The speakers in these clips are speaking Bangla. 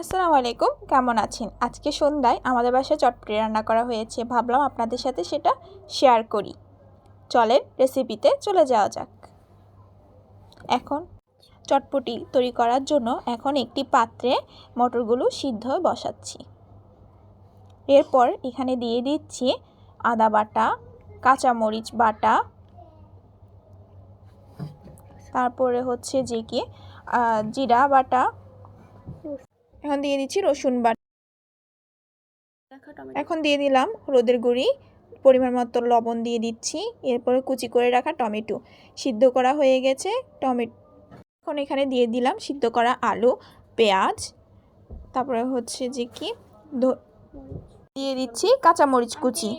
আসসালামু আলাইকুম, কেমন আছেন? আজকে সন্ধ্যায় আমাদের বাসায় চটপটি রান্না করা হয়েছে। ভাবলাম আপনাদের সাথে সেটা শেয়ার করি। চলেন রেসিপিতে চলে যাওয়া যাক। এখন চটপটি তৈরি করার জন্য একটি পাত্রে মটরগুলো সিদ্ধ বসাচ্ছি। এরপর এখানে দিয়ে দিচ্ছি আদা বাটা, কাঁচামরিচ বাটা, তারপরে জিরা বাটা, এখন দিয়ে দিচ্ছি রসুন বাটা, এখন দিয়ে দিলাম হলুদের গুঁড়ি, পরিমাণ মতো লবণ দিয়ে দিচ্ছি। এরপরে কুচি করে রাখা টমেটো সিদ্ধ করা হয়ে গেছে। এখন এখানে দিয়ে দিলাম সিদ্ধ করা আলু, পেঁয়াজ, তারপরে দিয়ে দিচ্ছি কাঁচামরিচ কুচি।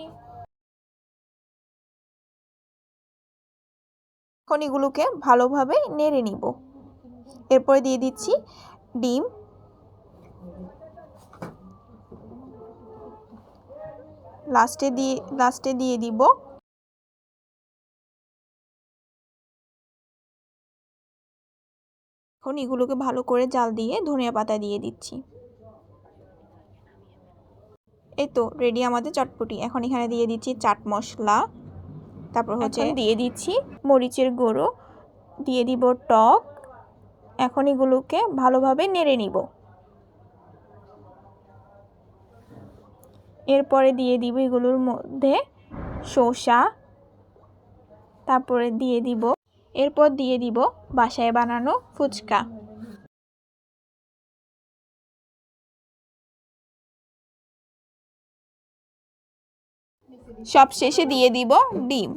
এখন এগুলোকে ভালোভাবে নেড়ে নিব। এরপরে দিয়ে দিচ্ছি ডিম, লাস্টে দিয়ে দিব এখন এগুলোকে ভালো করে জাল দিয়ে ধনিয়া পাতা দিয়ে দিচ্ছি। এই তো রেডি আমাদের চটপটি। এখন এখানে দিয়ে দিচ্ছি চাট মশলা, তারপর দিয়ে দিচ্ছি মরিচের গুঁড়ো, দিয়ে দিব টক। এখন এগুলোকে ভালোভাবে নেড়ে নিব। এরপরে দিয়ে দিব এগুলোর মধ্যে শসা, এরপর দিয়ে দিব বাসায় বানানো ফুচকা। সব শেষে দিয়ে দিব ডিম।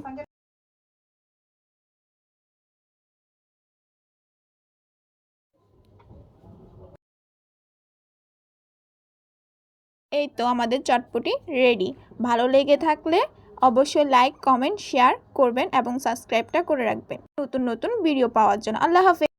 এই তো আমাদের চটপটি রেডি। ভালো লেগে থাকলে অবশ্যই লাইক, কমেন্ট, শেয়ার করবেন এবং সাবস্ক্রাইবটা করে রাখবেন নতুন নতুন ভিডিও পাওয়ার জন্য। আল্লাহ হাফেজ।